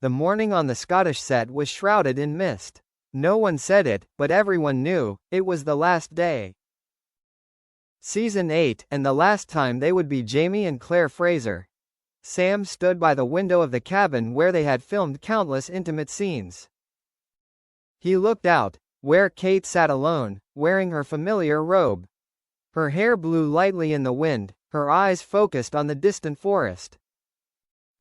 The morning on the Scottish set was shrouded in mist. No one said it, but everyone knew, it was the last day. Season 8, and the last time they would be Jamie and Claire Fraser. Sam stood by the window of the cabin where they had filmed countless intimate scenes. He looked out, where Kate sat alone, wearing her familiar robe. Her hair blew lightly in the wind, her eyes focused on the distant forest.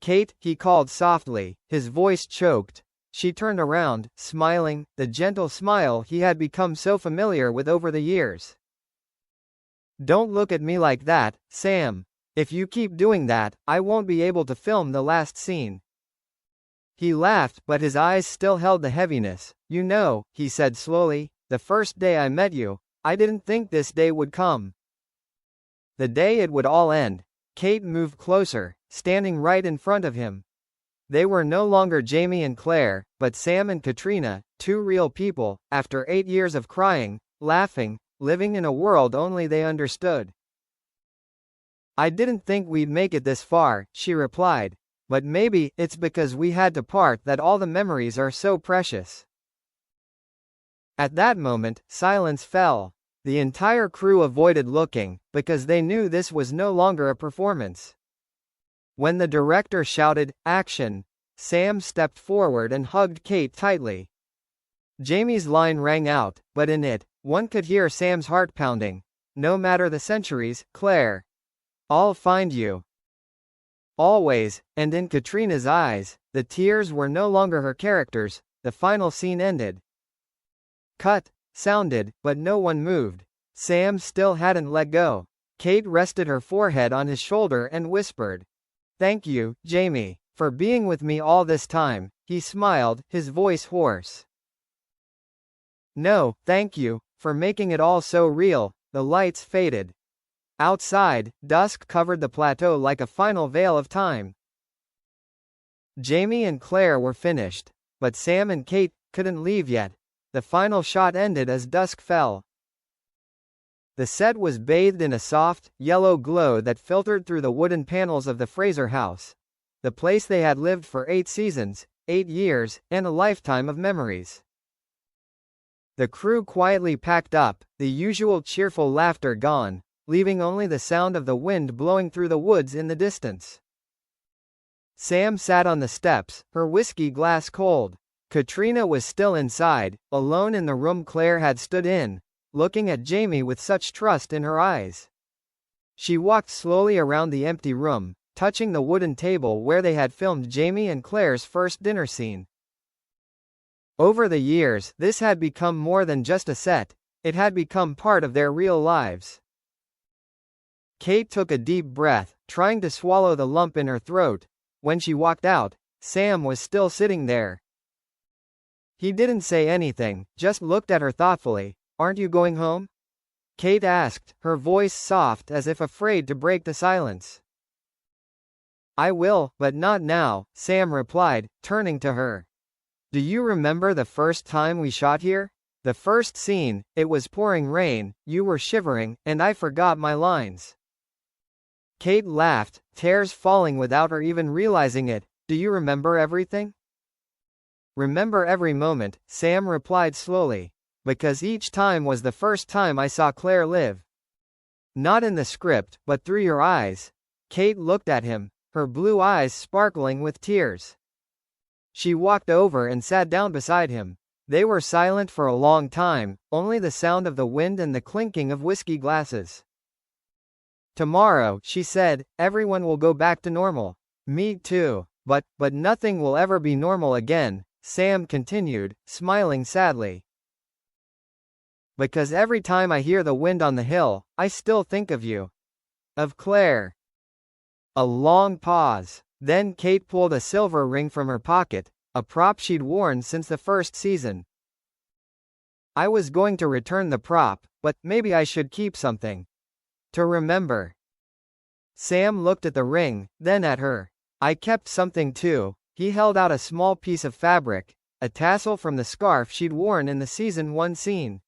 "Kate," he called softly, his voice choked. She turned around, smiling, the gentle smile he had become so familiar with over the years. "Don't look at me like that, Sam. If you keep doing that, I won't be able to film the last scene." He laughed, but his eyes still held the heaviness. "You know," he said slowly, "the first day I met you, I didn't think this day would come. The day it would all end." Kate moved closer, standing right in front of him. They were no longer Jamie and Claire, but Sam and Caitriona, two real people, after 8 years of crying, laughing, living in a world only they understood. "I didn't think we'd make it this far," she replied. "But maybe it's because we had to part that all the memories are so precious." At that moment, silence fell. The entire crew avoided looking, because they knew this was no longer a performance. When the director shouted, "Action!" Sam stepped forward and hugged Kate tightly. Jamie's line rang out, but in it, one could hear Sam's heart pounding. "No matter the centuries, Claire. I'll find you." Always, and in Caitriona's eyes, the tears were no longer her characters. The final scene ended. "Cut" sounded, but no one moved. Sam still hadn't let go. Kate rested her forehead on his shoulder and whispered, "Thank you, Jamie, for being with me all this time." He smiled, his voice hoarse. "No, thank you, for making it all so real." The lights faded. Outside, dusk covered the plateau like a final veil of time. Jamie and Claire were finished, but Sam and Kate couldn't leave yet. The final shot ended as dusk fell. The set was bathed in a soft, yellow glow that filtered through the wooden panels of the Fraser house. The place they had lived for 8 seasons, 8 years, and a lifetime of memories. The crew quietly packed up, the usual cheerful laughter gone, leaving only the sound of the wind blowing through the woods in the distance. Sam sat on the steps, her whiskey glass cold. Caitriona was still inside, alone in the room Claire had stood in, looking at Jamie with such trust in her eyes. She walked slowly around the empty room, touching the wooden table where they had filmed Jamie and Claire's first dinner scene. Over the years, this had become more than just a set, it had become part of their real lives. Kate took a deep breath, trying to swallow the lump in her throat. When she walked out, Sam was still sitting there. He didn't say anything, just looked at her thoughtfully. "Aren't you going home?" Kate asked, her voice soft as if afraid to break the silence. "I will, but not now," Sam replied, turning to her. "Do you remember the first time we shot here? The first scene, it was pouring rain, you were shivering, and I forgot my lines." Kate laughed, tears falling without her even realizing it. "Do you remember everything?" "Remember every moment," Sam replied slowly. "Because each time was the first time I saw Claire live. Not in the script, but through your eyes." Kate looked at him, her blue eyes sparkling with tears. She walked over and sat down beside him. They were silent for a long time, only the sound of the wind and the clinking of whiskey glasses. "Tomorrow," she said, "everyone will go back to normal. Me too. But nothing will ever be normal again," Sam continued, smiling sadly. "Because every time I hear the wind on the hill, I still think of you. Of Claire." A long pause. Then Kate pulled a silver ring from her pocket, a prop she'd worn since the first season. "I was going to return the prop, but maybe I should keep something. To remember." Sam looked at the ring, then at her. "I kept something too." He held out a small piece of fabric, a tassel from the scarf she'd worn in the season 1 scene.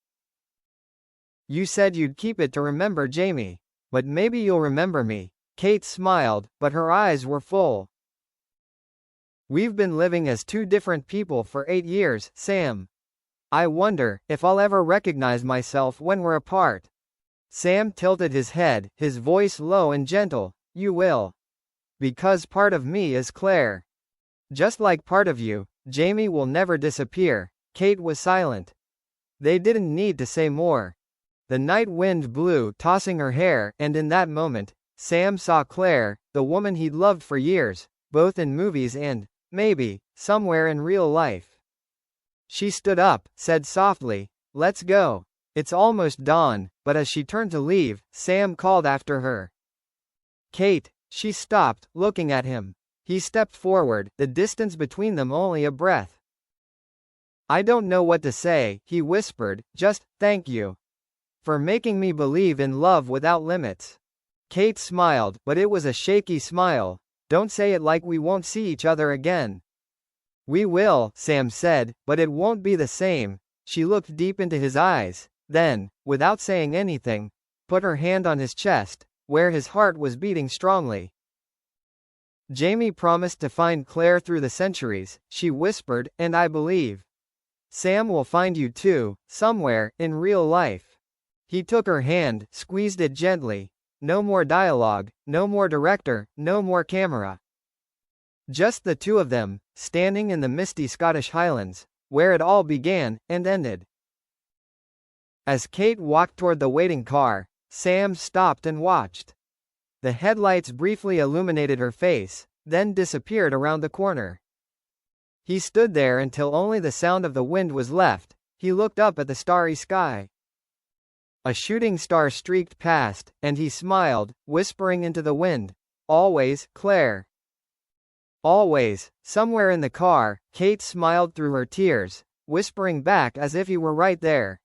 "You said you'd keep it to remember Jamie. But maybe you'll remember me." Kate smiled, but her eyes were full. We've been living as two different people for 8 years, Sam. I wonder if I'll ever recognize myself when we're apart. Sam tilted his head, his voice low and gentle. You will. Because part of me is Claire. Just like part of you, Jamie will never disappear. Kate was silent. They didn't need to say more. The night wind blew, tossing her hair, and in that moment, Sam saw Claire, the woman he'd loved for years, both in movies and, maybe, somewhere in real life. She stood up, said softly, "Let's go." It's almost dawn, but as she turned to leave, Sam called after her. Kate. She stopped, looking at him. He stepped forward, the distance between them only a breath. I don't know what to say, he whispered, just, thank you. For making me believe in love without limits. Kate smiled, but it was a shaky smile. Don't say it like we won't see each other again. We will, Sam said, but it won't be the same. She looked deep into his eyes, then, without saying anything, put her hand on his chest, where his heart was beating strongly. Jamie promised to find Claire through the centuries, she whispered, and I believe. Sam will find you too, somewhere, in real life. He took her hand, squeezed it gently. No more dialogue, no more director, no more camera. Just the two of them, standing in the misty Scottish Highlands, where it all began and ended. As Kate walked toward the waiting car, Sam stopped and watched. The headlights briefly illuminated her face, then disappeared around the corner. He stood there until only the sound of the wind was left. He looked up at the starry sky. A shooting star streaked past, and he smiled, whispering into the wind, "Always, Claire." Always. Somewhere in the car, Kate smiled through her tears, whispering back as if he were right there.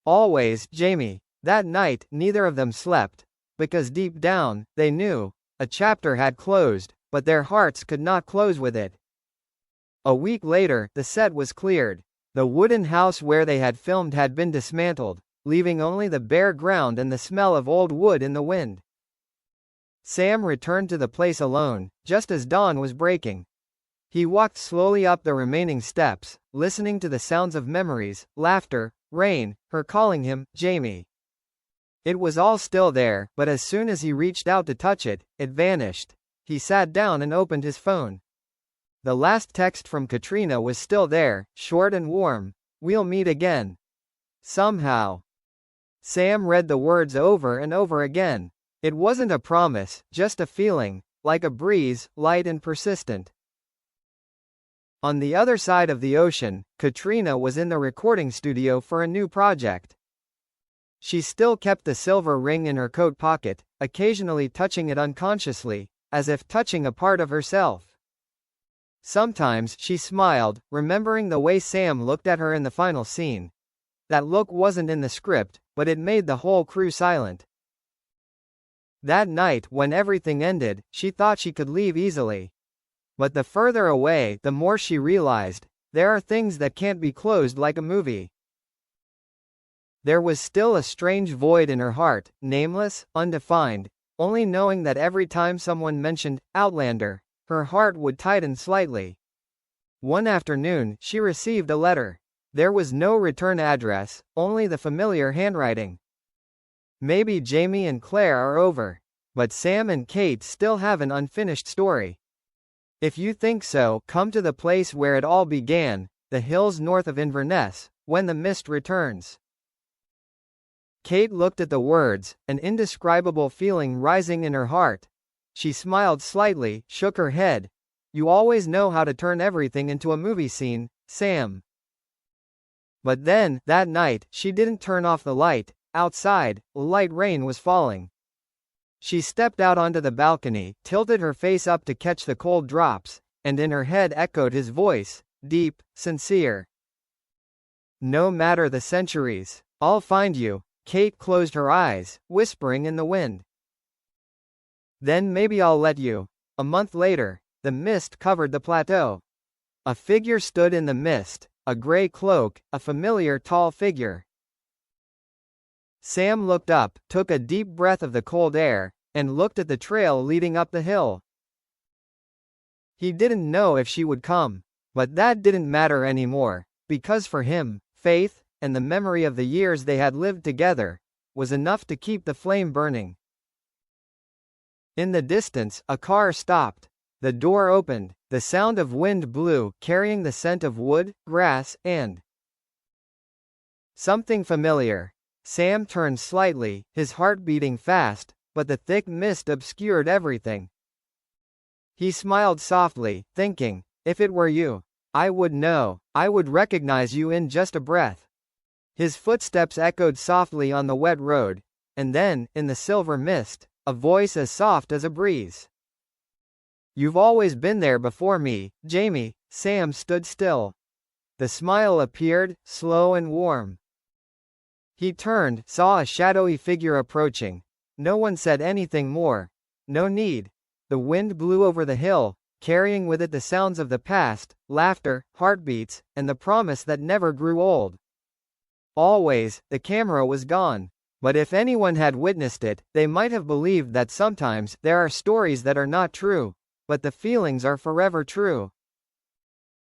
Always, Jamie. That night, neither of them slept, because deep down, they knew, a chapter had closed, but their hearts could not close with it. A week later, the set was cleared. The wooden house where they had filmed had been dismantled, leaving only the bare ground and the smell of old wood in the wind. Sam returned to the place alone, just as dawn was breaking. He walked slowly up the remaining steps, listening to the sounds of memories, laughter, rain, her calling him, Jamie. It was all still there, but as soon as he reached out to touch it, it vanished. He sat down and opened his phone. The last text from Caitriona was still there, short and warm. We'll meet again. Somehow. Sam read the words over and over again. It wasn't a promise, just a feeling, like a breeze, light and persistent. On the other side of the ocean, Caitriona was in the recording studio for a new project. She still kept the silver ring in her coat pocket, occasionally touching it unconsciously, as if touching a part of herself. Sometimes she smiled, remembering the way Sam looked at her in the final scene. That look wasn't in the script, but it made the whole crew silent. That night, when everything ended, she thought she could leave easily. But the further away, the more she realized, there are things that can't be closed like a movie. There was still a strange void in her heart, nameless, undefined, only knowing that every time someone mentioned Outlander, her heart would tighten slightly. One afternoon, she received a letter. There was no return address, only the familiar handwriting. Maybe Jamie and Claire are over, but Sam and Kate still have an unfinished story. If you think so, come to the place where it all began, the hills north of Inverness, when the mist returns. Kate looked at the words, an indescribable feeling rising in her heart. She smiled slightly, shook her head. You always know how to turn everything into a movie scene, Sam. But then, that night, she didn't turn off the light. Outside, light rain was falling. She stepped out onto the balcony, tilted her face up to catch the cold drops, and in her head echoed his voice, deep, sincere. No matter the centuries, I'll find you. Kate closed her eyes, whispering in the wind. Then maybe I'll let you. A month later, the mist covered the plateau. A figure stood in the mist, a gray cloak, a familiar tall figure. Sam looked up, took a deep breath of the cold air, and looked at the trail leading up the hill. He didn't know if she would come, but that didn't matter anymore, because for him, faith, and the memory of the years they had lived together, was enough to keep the flame burning. In the distance, a car stopped. The door opened, the sound of wind blew, carrying the scent of wood, grass, and something familiar. Sam turned slightly, his heart beating fast, but the thick mist obscured everything. He smiled softly, thinking, if it were you, I would know, I would recognize you in just a breath. His footsteps echoed softly on the wet road, and then, in the silver mist, a voice as soft as a breeze. You've always been there before me, Jamie. Sam stood still. The smile appeared, slow and warm. He turned, saw a shadowy figure approaching. No one said anything more. No need. The wind blew over the hill, carrying with it the sounds of the past, laughter, heartbeats, and the promise that never grew old. Always, the camera was gone. But if anyone had witnessed it, they might have believed that sometimes there are stories that are not true, but the feelings are forever true.